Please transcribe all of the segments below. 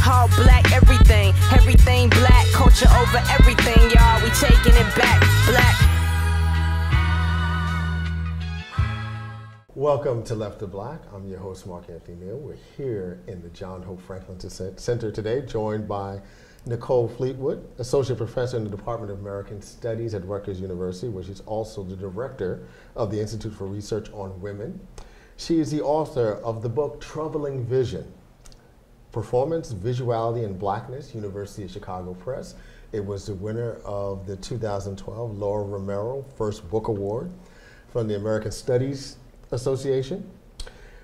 called Black Everything. Everything black, culture over everything, y'all. We taking it back, Black. Welcome to Left to Black. I'm your host, Mark Anthony Neal. We're here in the John Hope Franklin Center today, joined by Nicole Fleetwood, Associate Professor in the Department of American Studies at Rutgers University, where she's also the Director of the Institute for Research on Women. She is the author of the book Troubling Vision, Performance, Visuality, and Blackness, University of Chicago Press. It was the winner of the 2012 Laura Romero First Book Award from the American Studies Association.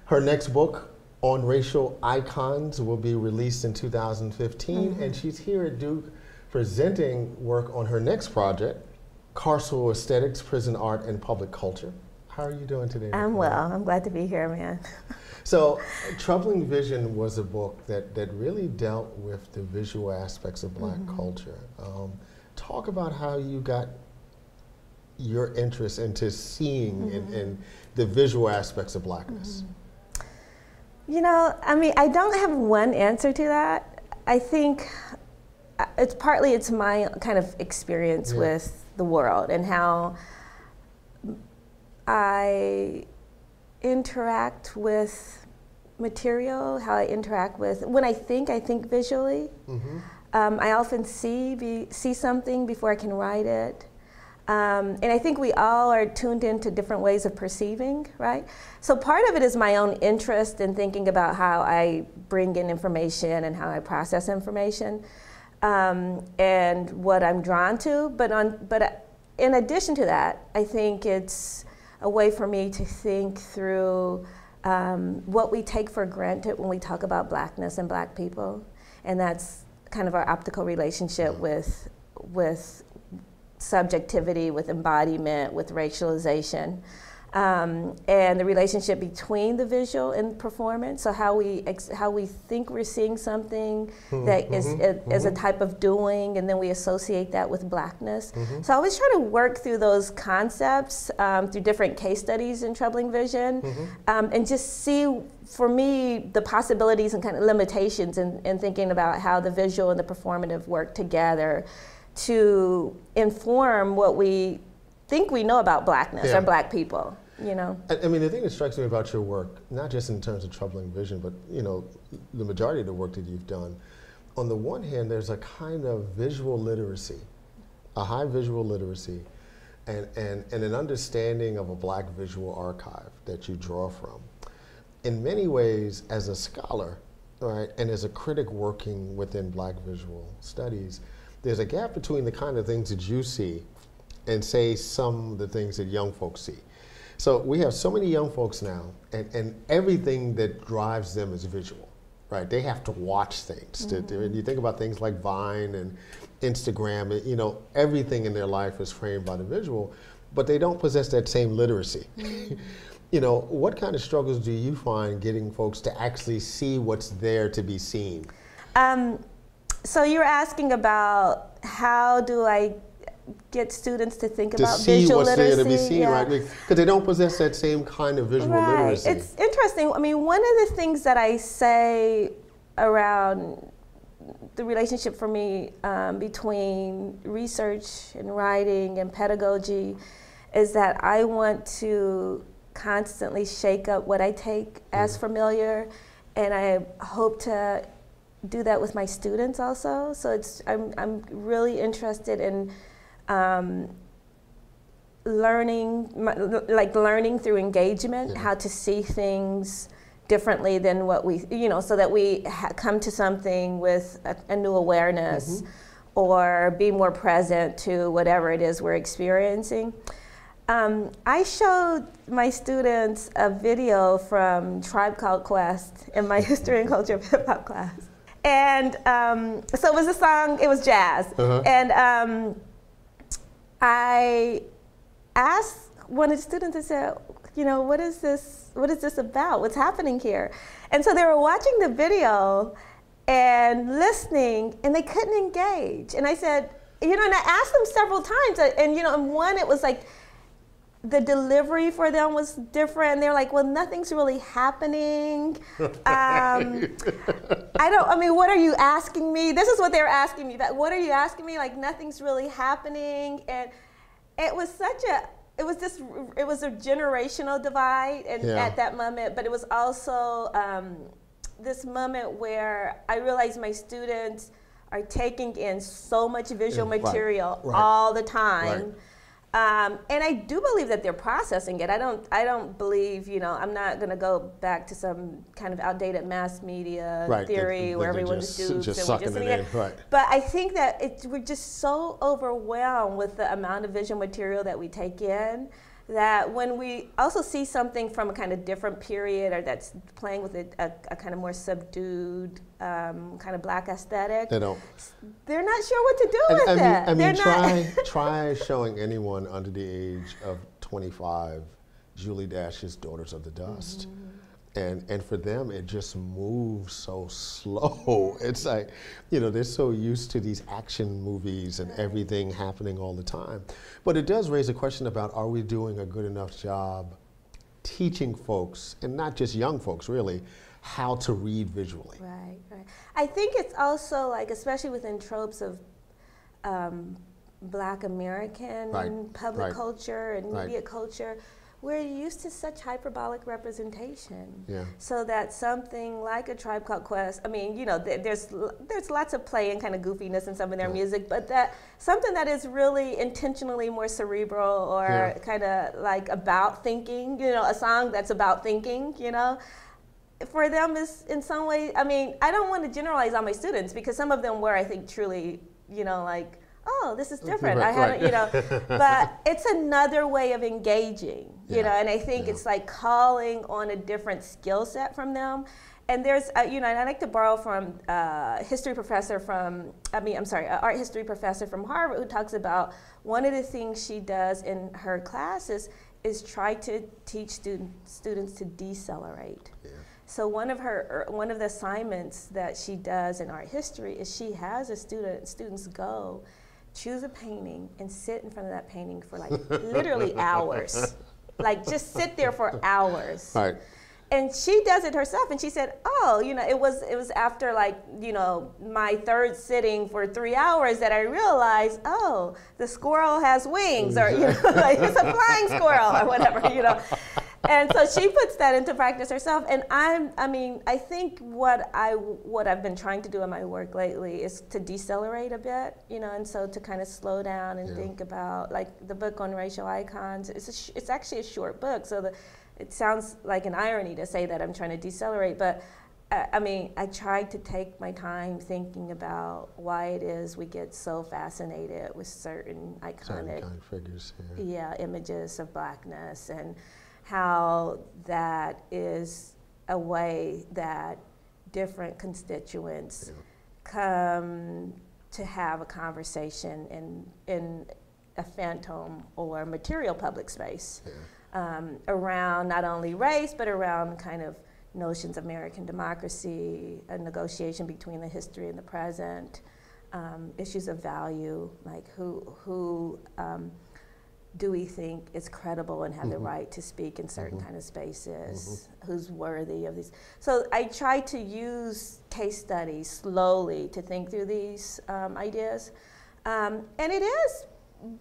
Her next book, On Racial Icons, will be released in 2015, and she's here at Duke presenting work on her next project, Carceral Aesthetics, Prison Art, and Public Culture. How are you doing today, Nicole? I'm well. I'm glad to be here, man. So, Troubling Vision was a book that really dealt with the visual aspects of Black culture. Talk about how you got your interest into seeing and the visual aspects of Blackness. You know, I mean, I don't have one answer to that. I think it's my kind of experience with the world and how I interact with material, how I interact with, when I think visually. I often see something before I can write it. And I think we all are tuned into different ways of perceiving, right? So part of it is my own interest in thinking about how I bring in information and how I process information, and what I'm drawn to. But in addition to that, I think it's a way for me to think through what we take for granted when we talk about Blackness and Black people, and that's kind of our optical relationship with subjectivity, with embodiment, with racialization, and the relationship between the visual and performance. So how we think we're seeing something that is a type of doing, and then we associate that with Blackness. So I always try to work through those concepts through different case studies in Troubling Vision, and just see, for me, the possibilities and kind of limitations in thinking about how the visual and the performative work together to inform what we think we know about Blackness or Black people, you know? I mean, the thing that strikes me about your work, not just in terms of Troubling Vision, but, you know, the majority of the work that you've done, on the one hand, there's a kind of visual literacy, a high visual literacy, and an understanding of a Black visual archive that you draw from. In many ways, as a scholar, right, and as a critic working within Black visual studies, there's a gap between the kind of things that you see and, say, some of the things that young folks see. So we have so many young folks now, and everything that drives them is visual, right? They have to watch things. And you think about things like Vine and Instagram, you know, everything in their life is framed by the visual, but they don't possess that same literacy. You know, what kind of struggles do you find getting folks to actually see what's there to be seen? So you're asking about how do I get students to think about see visual what's literacy? There to be seen, right? Because they don't possess that same kind of visual literacy. It's interesting. I mean, one of the things that I say around the relationship for me between research and writing and pedagogy is that I want to constantly shake up what I take as familiar, and I hope to do that with my students also. So I'm really interested in learning through engagement, how to see things differently than what we, you know, so that we come to something with a new awareness, or be more present to whatever it is we're experiencing. I showed my students a video from Tribe Called Quest in my history and culture of hip hop class. And so it was a song, it was jazz. And I asked one of the students, I said, you know, what is this about? What's happening here? And so they were watching the video and listening, and they couldn't engage. And I said, you know, and I asked them several times, and you know, and one, it was like, the delivery for them was different. And they're like, well, nothing's really happening. I mean, what are you asking me? This is what they were asking me. What are you asking me? Like, nothing's really happening. And it was it was a generational divide at that moment, but it was also this moment where I realized my students are taking in so much visual material all the time. And I do believe that they're processing it. I don't believe, I'm not going to go back to some kind of outdated mass media theory where everyone just dupes just and sucking we're it in. But I think that we're just so overwhelmed with the amount of visual material that we take in, that when we also see something from a kind of different period or that's playing with a kind of more subdued kind of Black aesthetic, they're not sure what to do with it. I mean, try showing anyone under the age of 25 Julie Dash's Daughters of the Dust. And for them, it just moves so slow. It's like, they're so used to these action movies and everything happening all the time. But it does raise a question about, are we doing a good enough job teaching folks, and not just young folks really, how to read visually? Right. I think it's also like, especially within tropes of Black American public culture and media culture, we're used to such hyperbolic representation. So that something like A Tribe Called Quest, I mean, there's lots of play and kind of goofiness in some of their music, but that something that is really intentionally more cerebral or kind of like about thinking, a song that's about thinking, for them is in some way, I mean, I don't want to generalize on my students because some of them were, I think, truly, like, oh, this is different. But it's another way of engaging, and I think it's like calling on a different skill set from them. And there's, and I like to borrow from an art history professor from Harvard who talks about one of the things she does in her classes is try to teach students to decelerate. So one of the assignments that she does in art history is she has students go choose a painting and sit in front of that painting for like literally hours. Like just sit there for hours. And she does it herself, and she said, oh, it was after like, my third sitting for 3 hours that I realized, oh, the squirrel has wings, or like it's a flying squirrel or whatever, And so she puts that into practice herself. And I think what I've been trying to do in my work lately is to decelerate a bit, and so to kind of slow down and think about, like the book on racial icons. It's actually a short book, so it sounds like an irony to say that I'm trying to decelerate, but I tried to take my time thinking about why it is we get so fascinated with certain iconic figures, images of Blackness, and how that is a way that different constituents come to have a conversation in a phantom or material public space around not only race, but around kind of notions of American democracy, a negotiation between the history and the present, issues of value, like who do we think is credible and have the right to speak in certain kind of spaces, who's worthy of these. So I try to use case studies slowly to think through these ideas. And it is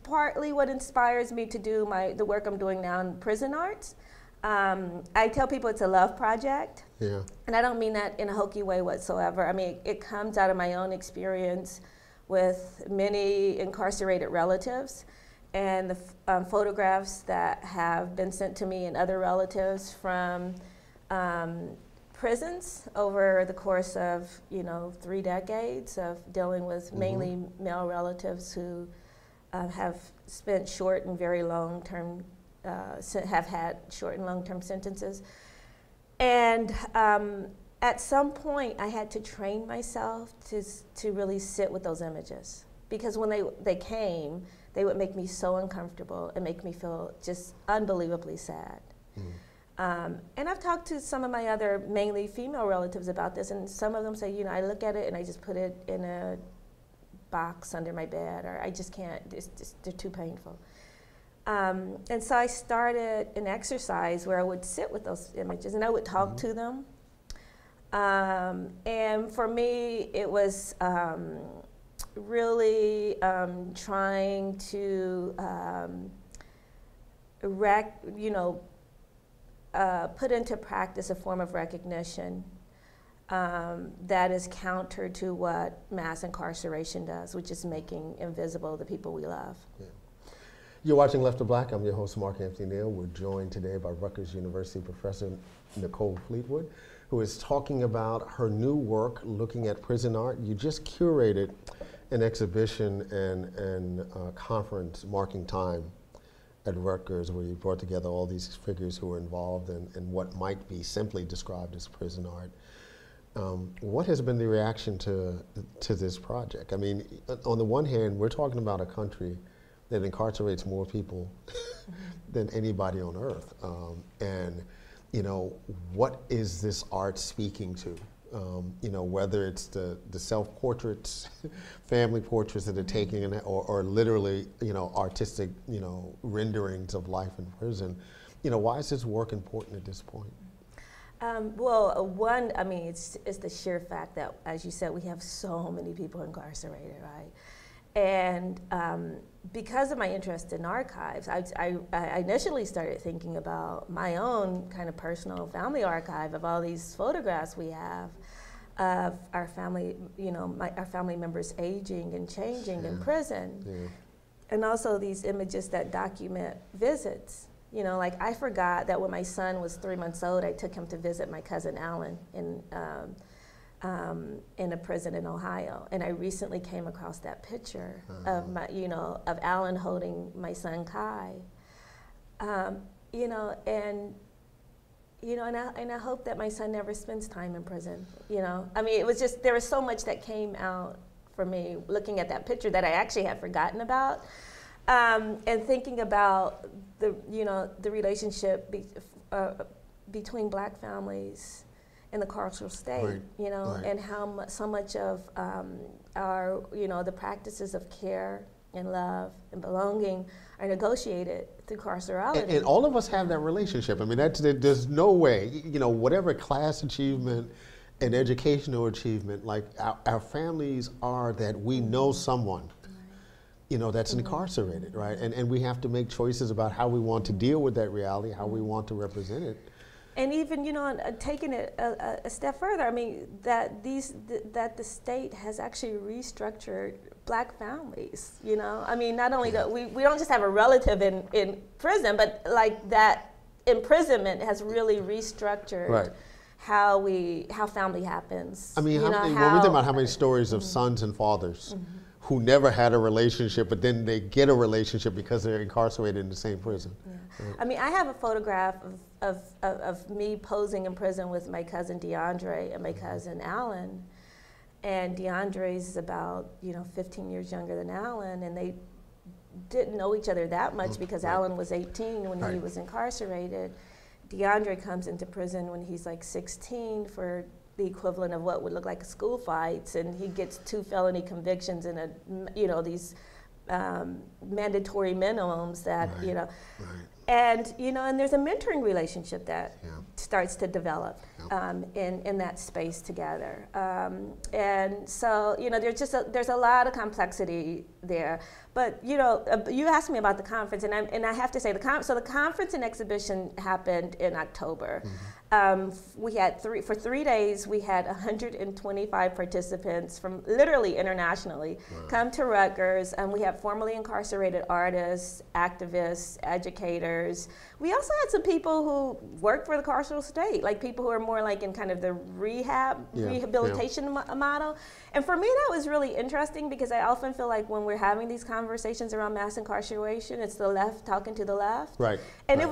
partly what inspires me to do the work I'm doing now in prison arts. I tell people it's a love project. And I don't mean that in a hokey way whatsoever. I mean, it comes out of my own experience with many incarcerated relatives, and the photographs that have been sent to me and other relatives from prisons over the course of 3 decades of dealing with mainly male relatives who have spent short and very long-term, have had short and long-term sentences. And at some point I had to train myself to really sit with those images, because when they came, they would make me so uncomfortable and make me feel just unbelievably sad. And I've talked to some of my other mainly female relatives about this, and some of them say, I look at it and I just put it in a box under my bed, or I just can't, they're too painful. And so I started an exercise where I would sit with those images and I would talk to them. And for me, it was really trying to put into practice a form of recognition that is counter to what mass incarceration does, which is making invisible the people we love. Yeah. You're watching Left to Black. I'm your host, Mark Anthony Neal. We're joined today by Rutgers University Professor Nicole Fleetwood, who is talking about her new work looking at prison art. You just curated an exhibition and conference marking time at Rutgers, where you brought together all these figures who were involved in what might be simply described as prison art. What has been the reaction to this project? I mean, on the one hand, we're talking about a country that incarcerates more people than anybody on earth. And, what is this art speaking to? Whether it's the self-portraits, family portraits that are taken, or literally, artistic, renderings of life in prison. Why is this work important at this point? It's the sheer fact that, as you said, we have so many people incarcerated, right? And because of my interest in archives, I initially started thinking about my own kind of personal family archive of all these photographs we have of our family, our family members aging and changing in prison. Yeah. And also these images that document visits. Like I forgot that when my son was 3 months old, I took him to visit my cousin Alan in a prison in Ohio, and I recently came across that picture of of Alan holding my son Kai, and I hope that my son never spends time in prison. It was just, there was so much that came out for me looking at that picture that I actually had forgotten about, and thinking about the relationship between Black families in the carceral state, right. And how so much of our, the practices of care and love and belonging are negotiated through carcerality. And all of us have that relationship. I mean, there's no way, whatever class achievement and educational achievement, like our families are that we know someone, that's incarcerated, right? And we have to make choices about how we want to deal with that reality, how we want to represent it. And even, taking it a step further, that the state has actually restructured Black families, not only that we don't just have a relative in prison, but like that imprisonment has really restructured right. how family happens. When we think about how many stories of sons and fathers who never had a relationship, but then they get a relationship because they're incarcerated in the same prison. Yeah. Right. I have a photograph of me posing in prison with my cousin DeAndre and my cousin Alan. And DeAndre's about 15 years younger than Alan, and they didn't know each other that much because right. Alan was 18 when he was incarcerated. DeAndre comes into prison when he's like 16 for the equivalent of what would look like school fights, and he gets 2 felony convictions and these mandatory minimums that right. And and there's a mentoring relationship that starts to develop in that space together, and so there's a lot of complexity there. But you asked me about the conference, and I have to say the conference and exhibition happened in October. We had for 3 days we had 125 participants from literally internationally come to Rutgers, and we had formerly incarcerated artists, activists, educators. We also had some people who worked for the carceral state, like people who are more like in kind of the rehabilitation model. And for me, that was really interesting because I often feel like when we're having these conversations around mass incarceration, it's the left talking to the left. Right. And right. it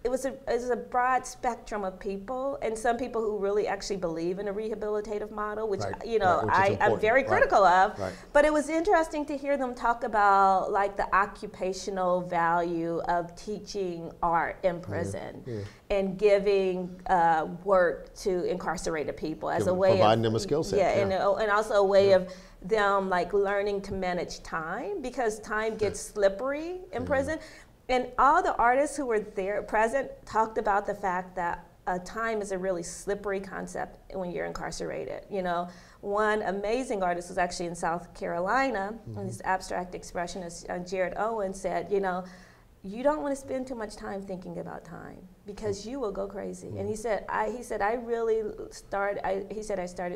was a broad spectrum of people, and some people who really actually believe in a rehabilitative model, which right. I'm very critical of. Right. But it was interesting to hear them talk about like the occupational value of teaching art in prison and giving work to incarcerated people as a way of providing them a skill set. And also a way of them like learning to manage time, because time gets slippery in prison. And all the artists who were there present talked about the fact that time is a really slippery concept when you're incarcerated. You know, one amazing artist was actually in South Carolina, and this abstract expressionist, Jared Owen, said, you know, you don't want to spend too much time thinking about time because you will go crazy. And he said, I started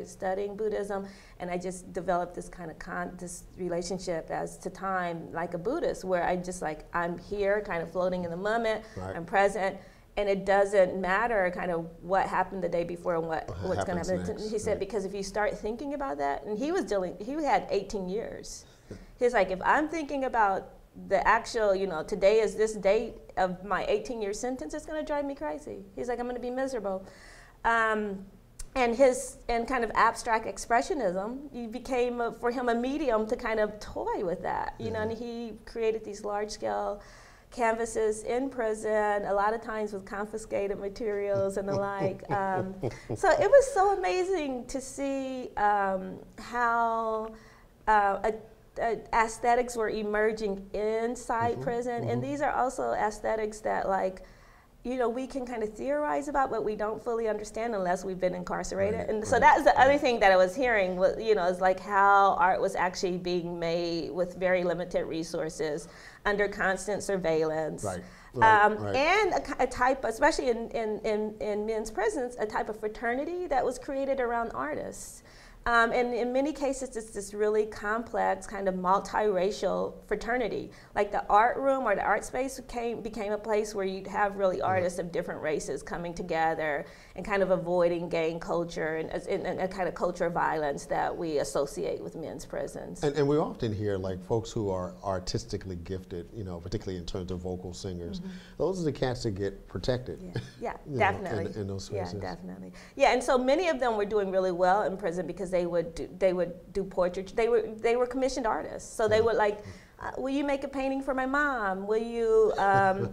studying Buddhism, and I just developed this kind of this relationship as to time like a Buddhist, where I just like, I'm here kind of floating in the moment, I'm present, and it doesn't matter kind of what happened the day before and what's going to happen. He said, because if you start thinking about that, and he had 18 years. He's like, if I'm thinking about the actual, you know, today is this date of my 18-year sentence, it's going to drive me crazy. He's like, I'm going to be miserable. And kind of abstract expressionism became for him a medium to kind of toy with that, you know, and he created these large-scale canvases in prison, a lot of times with confiscated materials and the like. So it was so amazing to see how aesthetics were emerging inside prison, and these are also aesthetics that, like, you know, we can kind of theorize about, but we don't fully understand unless we've been incarcerated. And so that was the other thing that I was hearing, you know, is like how art was actually being made with very limited resources, under constant surveillance. And a type, especially in men's prisons, a type of fraternity that was created around artists. And in many cases, it's this really complex kind of multiracial fraternity. Like the art room or the art space became a place where you'd have really artists of different races coming together and kind of avoiding gang culture and a kind of culture of violence that we associate with men's prisons. And we often hear like folks who are artistically gifted, you know, particularly in terms of vocal singers, those are the cats that get protected. Yeah, definitely. In those spaces. Yeah, definitely. Yeah, and so many of them were doing really well in prison because they would do portraiture. They were commissioned artists, so they would like, will you make a painting for my mom? Will you,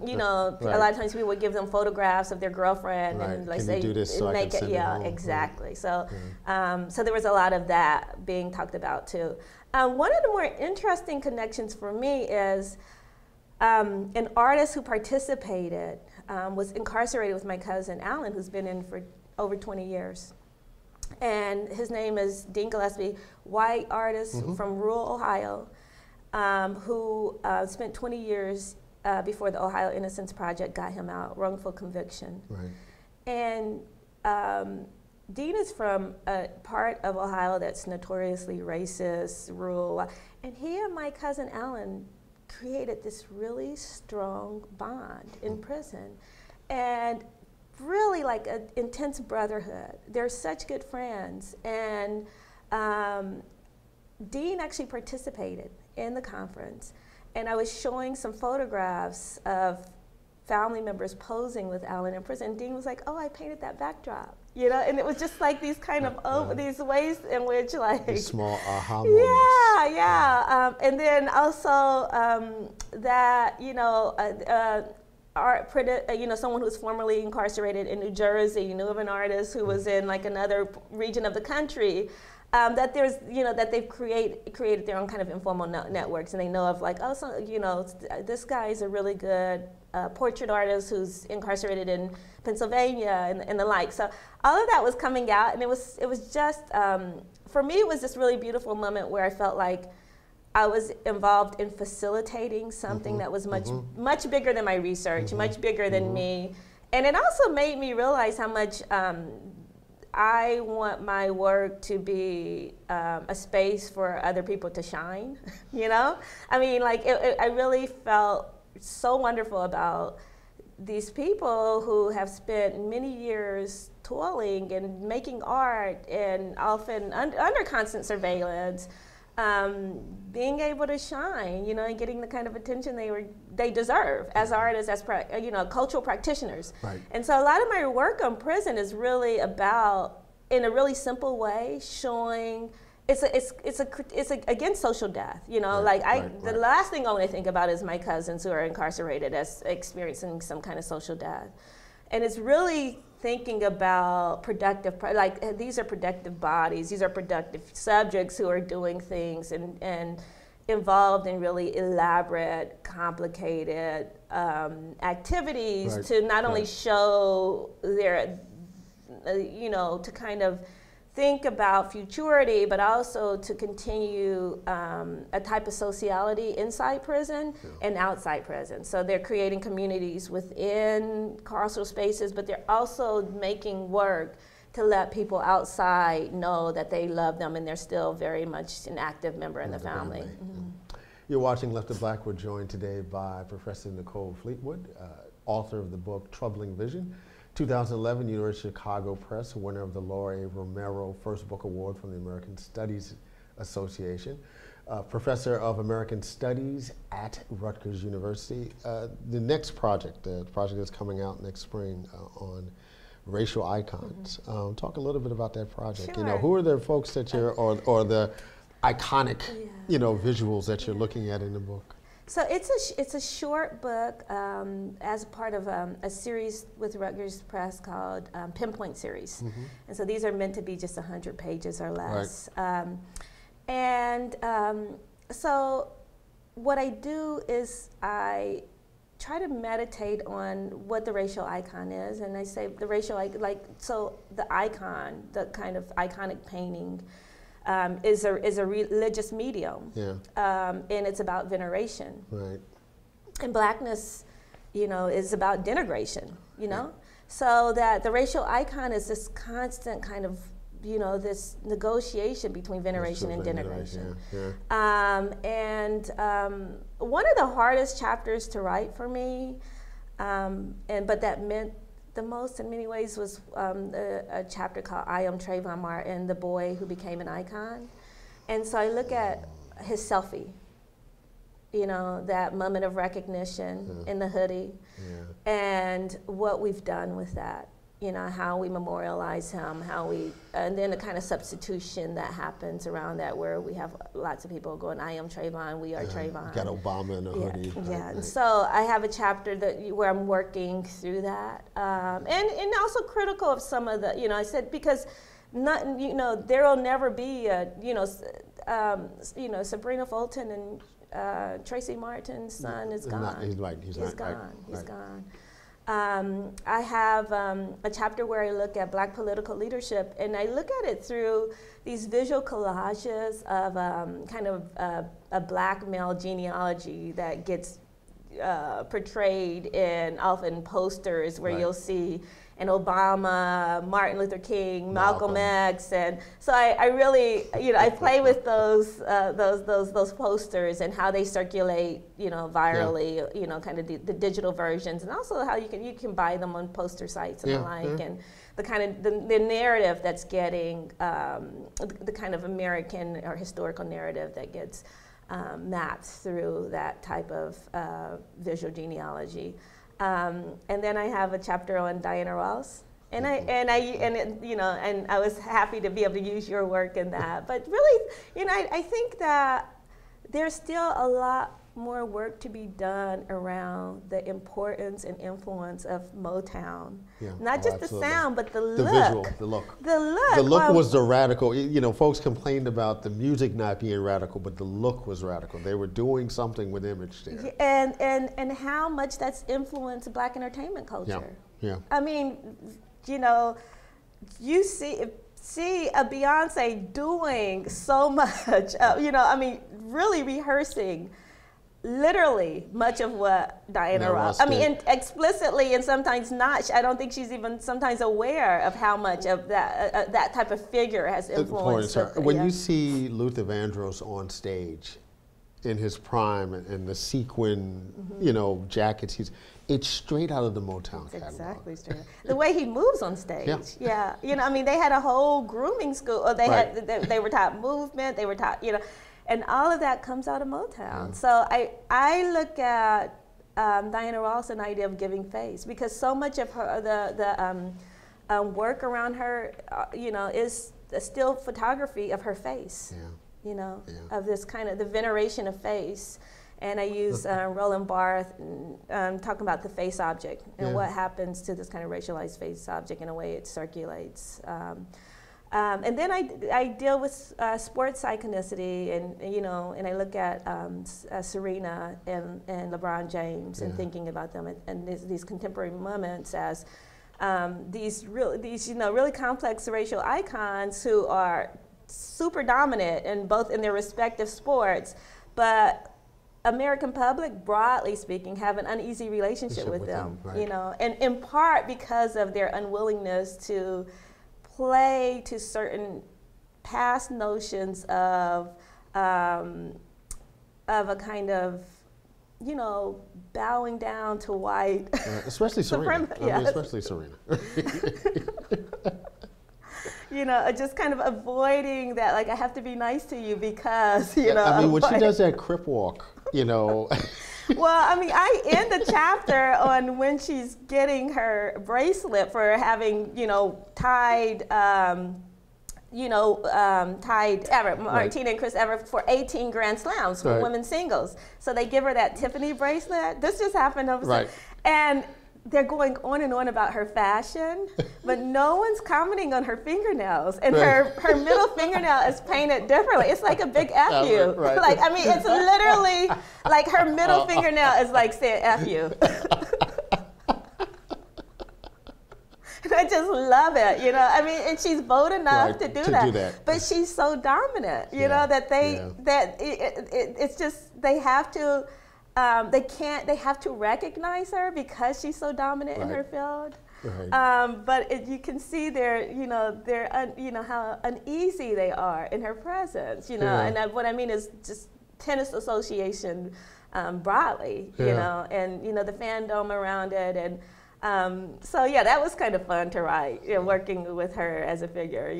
you know, a lot of times we would give them photographs of their girlfriend and like say, do this so make it. Yeah, exactly. So, so there was a lot of that being talked about too. One of the more interesting connections for me is an artist who participated was incarcerated with my cousin Alan, who's been in for over 20 years. And his name is Dean Gillespie, white artist from rural Ohio, who spent 20 years before the Ohio Innocence Project got him out, wrongful conviction. And Dean is from a part of Ohio that's notoriously racist, rural, and he and my cousin Alan created this really strong bond in prison. And really like an intense brotherhood. They're such good friends. And Dean actually participated in the conference. And I was showing some photographs of family members posing with Alan in prison. And Dean was like, oh, I painted that backdrop. You know, and it was just like these kind of these ways in which like these small aha moments. And then also that, you know, you know, someone who's formerly incarcerated in New Jersey, you knew of an artist who was in like another region of the country, that there's, you know, that they've created their own kind of informal networks, and they know of like, oh, so, you know, this guy is a really good portrait artist who's incarcerated in Pennsylvania and the like. So all of that was coming out, and it was just, for me, it was this really beautiful moment where I felt like I was involved in facilitating something that was much bigger than my research, much bigger than me. And it also made me realize how much I want my work to be a space for other people to shine, you know? I mean, like, I really felt so wonderful about these people who have spent many years toiling and making art and often under constant surveillance, being able to shine, you know, and getting the kind of attention they deserve as artists, as you know, cultural practitioners. And so a lot of my work on prison is really about, in a really simple way, showing it's against social death. You know, the last thing I want to think about is my cousins who are incarcerated as experiencing some kind of social death, and it's really thinking about productive, like these are productive bodies, these are productive subjects who are doing things and involved in really elaborate, complicated activities Right. to not only Right. show their, to kind of think about futurity, but also to continue a type of sociality inside prison and outside prison. So they're creating communities within carceral spaces, but they're also making work to let people outside know that they love them and they're still very much an active member in the family. Mm-hmm. You're watching Left of Black. We're joined today by Professor Nicole Fleetwood, author of the book Troubling Vision, 2011 University of Chicago Press, winner of the Laura A. Romero First Book Award from the American Studies Association, professor of American Studies at Rutgers University. The next project, the project that's coming out next spring on racial icons. Mm-hmm. Talk a little bit about that project. Sure. Who are the folks that you're, or the iconic, visuals that you're looking at in the book? So it's a short book as part of a series with Rutgers Press called Pinpoint Series. Mm-hmm. And so these are meant to be just 100 pages or less. Right. So what I do is I try to meditate on what the racial icon is, and I say the racial, the icon, the kind of iconic painting, is a religious medium, and it's about veneration. Right. And Blackness, is about denigration, so that the racial icon is this constant kind of, this negotiation between veneration and denigration. One of the hardest chapters to write for me, but that meant the most in many ways, was a chapter called I Am Trayvon Martin, the boy who became an icon. And so I look at his selfie, that moment of recognition in the hoodie, and what we've done with that. How we memorialize him, and then the kind of substitution that happens around that, where we have lots of people going, I am Trayvon, we are Trayvon. Got Obama in a hoodie. Yeah, and so I have a chapter where I'm working through that, and also critical of some of the, I said, because there will never be a, Sabrina Fulton and Tracy Martin's son is gone. He's gone. I have a chapter where I look at Black political leadership, and I look at it through these visual collages of kind of a Black male genealogy that gets portrayed in often posters where you'll see an Obama, Martin Luther King, Malcolm X, and so I really, I play with those posters and how they circulate, virally, kind of the digital versions, and also how you can buy them on poster sites and the like, and the kind of the narrative that's getting the kind of American or historical narrative that gets mapped through that type of visual genealogy. And then I have a chapter on Diana Ross, and I was happy to be able to use your work in that. But really, I think that there's still a lot more work to be done around the importance and influence of Motown. Not just the sound, but the look. Visual, the look. The look was the radical. Folks complained about the music not being radical, but the look was radical. They were doing something with image there. And how much that's influenced Black entertainment culture. I mean, you see a Beyonce doing so much, really rehearsing literally much of what Diana Ross, explicitly and sometimes not. I don't think she's even sometimes aware of how much of that type of figure has influenced her. When you see Luther Vandross on stage in his prime and the sequin, jackets, it's straight out of the Motown catalog. Exactly straight. The way he moves on stage. They had a whole grooming school. Or they were taught movement. They were taught, and all of that comes out of Motown. So I look at Diana Ross an idea of giving face, because so much of her the work around her, is still photography of her face. Of this kind of the veneration of face. And I use Roland Barthes talking about the face object and what happens to this kind of racialized face object and the way it circulates. And then I deal with sports iconicity, and I look at Serena and LeBron James, and thinking about them and these contemporary moments as these really complex racial icons who are super dominant in both in their respective sports, but American public, broadly speaking, have an uneasy relationship with them, right. And in part because of their unwillingness to play to certain past notions of a kind of, bowing down to white. Especially Serena. Especially Serena. Just kind of avoiding that, like, I have to be nice to you because, when she does that crip walk, Well, I end the chapter on when she's getting her bracelet for having, tied Everett, Martina and Chris Everett, for 18 Grand Slams for women's singles. So they give her that Tiffany bracelet. This just happened overseas. And they're going on and on about her fashion, but no one's commenting on her fingernails. And her middle fingernail is painted differently. It's like a big F you. It's literally like her middle fingernail is like saying F you. And I just love it, and she's bold enough to do that. But she's so dominant, it's just, they have to, they have to recognize her because she's so dominant in her field. But you can see how uneasy they are in her presence, and what I mean is just tennis association broadly, and the fandom around it, and that was kind of fun to write, working with her as a figure,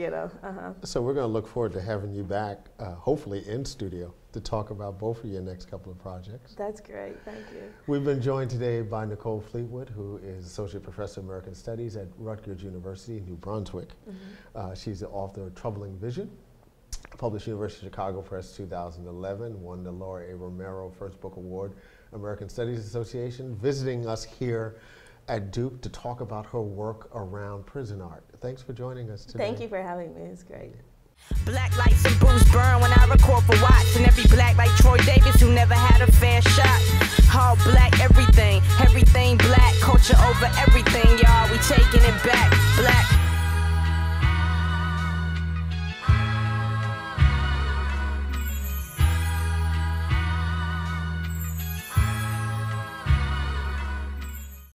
So we're going to look forward to having you back, hopefully in studio, to talk about both of your next couple of projects. That's great, thank you. We've been joined today by Nicole Fleetwood, who is Associate Professor of American Studies at Rutgers University in New Brunswick. She's the author of Troubling Vision, published University of Chicago Press 2011, won the Laura A. Romero First Book Award, American Studies Association, visiting us here at Duke to talk about her work around prison art. Thanks for joining us today. Thank you for having me, it's great. Black lights and booze burn when I record for Watts, and every black like Troy Davis who never had a fair shot. All black everything black, culture over everything, y'all, we taking it back.